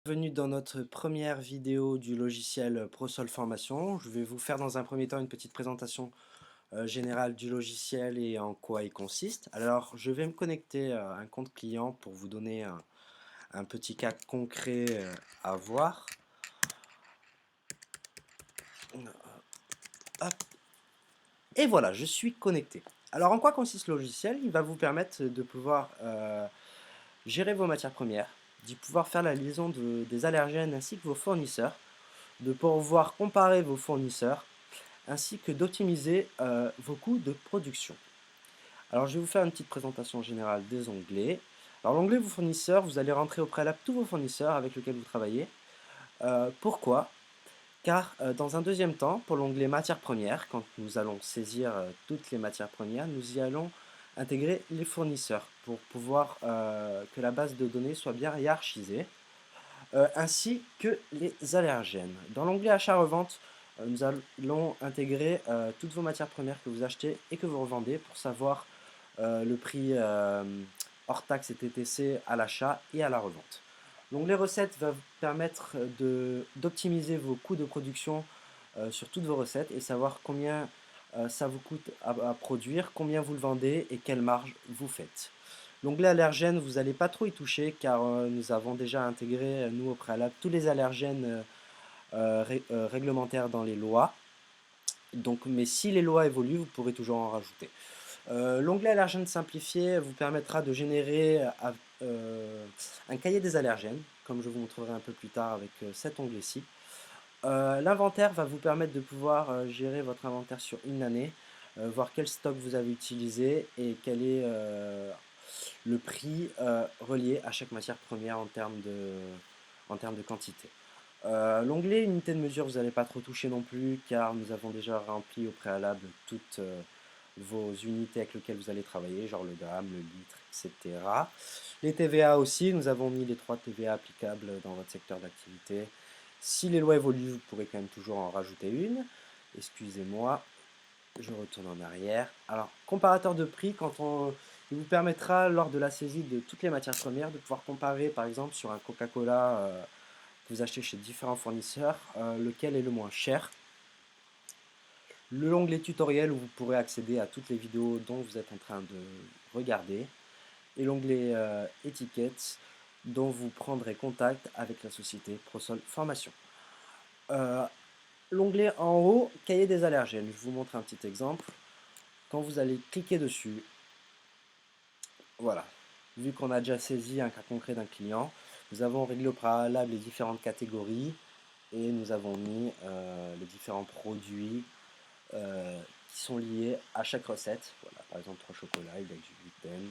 Bienvenue dans notre première vidéo du logiciel ProSol Formation. Je vais vous faire dans un premier temps une petite présentation générale du logiciel et en quoi il consiste. Alors, je vais me connecter à un compte client pour vous donner un petit cas concret à voir. Hop. Et voilà, je suis connecté. Alors, en quoi consiste le logiciel? Il va vous permettre de pouvoir gérer vos matières premières, d'y pouvoir faire la liaison des allergènes ainsi que vos fournisseurs, de pouvoir comparer vos fournisseurs, ainsi que d'optimiser vos coûts de production. Alors je vais vous faire une petite présentation générale des onglets. Alors l'onglet vos fournisseurs, vous allez rentrer au préalable tous vos fournisseurs avec lesquels vous travaillez. Pourquoi? Car dans un deuxième temps, pour l'onglet matières premières, quand nous allons saisir toutes les matières premières, nous y allons intégrer les fournisseurs pour pouvoir que la base de données soit bien hiérarchisée, ainsi que les allergènes. Dans l'onglet achat-revente, nous allons intégrer toutes vos matières premières que vous achetez et que vous revendez pour savoir le prix hors taxe et TTC à l'achat et à la revente. L'onglet recettes va vous permettre d'optimiser vos coûts de production sur toutes vos recettes et savoir combien ça vous coûte à produire, combien vous le vendez et quelle marge vous faites. L'onglet allergènes, vous n'allez pas trop y toucher car nous avons déjà intégré, nous au préalable, tous les allergènes réglementaires dans les lois. Donc, mais si les lois évoluent, vous pourrez toujours en rajouter. L'onglet allergènes simplifié vous permettra de générer un cahier des allergènes, comme je vous montrerai un peu plus tard avec cet onglet-ci. L'inventaire va vous permettre de pouvoir gérer votre inventaire sur une année, voir quel stock vous avez utilisé et quel est le prix relié à chaque matière première en termes de quantité. L'onglet unité de mesure, vous n'allez pas trop toucher non plus car nous avons déjà rempli au préalable toutes vos unités avec lesquelles vous allez travailler, genre le gramme, le litre, etc. Les TVA aussi, nous avons mis les 3 TVA applicables dans votre secteur d'activité. Si les lois évoluent, vous pourrez quand même toujours en rajouter une. Excusez-moi, je retourne en arrière. Alors, comparateur de prix, il vous permettra, lors de la saisie de toutes les matières premières, de pouvoir comparer, par exemple, sur un Coca-Cola que vous achetez chez différents fournisseurs, lequel est le moins cher. L'onglet tutoriel où vous pourrez accéder à toutes les vidéos dont vous êtes en train de regarder. Et l'onglet étiquettes dont vous prendrez contact avec la société ProSol Formation. L'onglet en haut, cahier des allergènes. Je vous montre un petit exemple. Quand vous allez cliquer dessus, voilà, vu qu'on a déjà saisi un cas concret d'un client, nous avons réglé au préalable les différentes catégories et nous avons mis les différents produits qui sont liés à chaque recette. Voilà, par exemple 3 chocolats, il y a du gluten,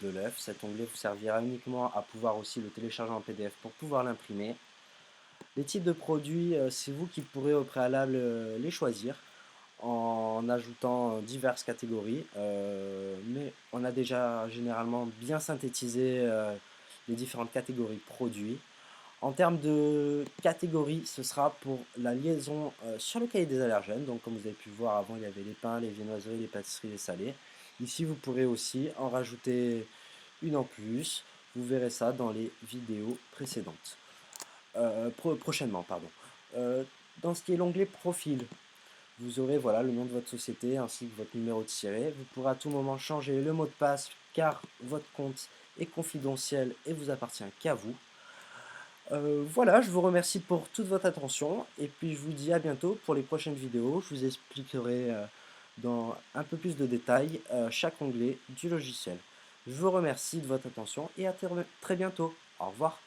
de l'œuf. Cet onglet vous servira uniquement à pouvoir aussi le télécharger en PDF pour pouvoir l'imprimer. Les types de produits, c'est vous qui pourrez au préalable les choisir en ajoutant diverses catégories, mais on a déjà généralement bien synthétisé les différentes catégories de produits. En termes de catégories, ce sera pour la liaison sur le cahier des allergènes. Donc comme vous avez pu voir avant, il y avait les pains, les viennoiseries, les pâtisseries, les salés. Ici, vous pourrez aussi en rajouter une en plus. Vous verrez ça dans les vidéos précédentes. Prochainement, pardon. Euh, dans ce qui est l'onglet profil, vous aurez voilà, le nom de votre société ainsi que votre numéro de siret. Vous pourrez à tout moment changer le mot de passe car votre compte est confidentiel et vous appartient qu'à vous. Voilà, je vous remercie pour toute votre attention et puis je vous dis à bientôt pour les prochaines vidéos. Je vous expliquerai dans un peu plus de détails chaque onglet du logiciel. Je vous remercie de votre attention et à très bientôt. Au revoir.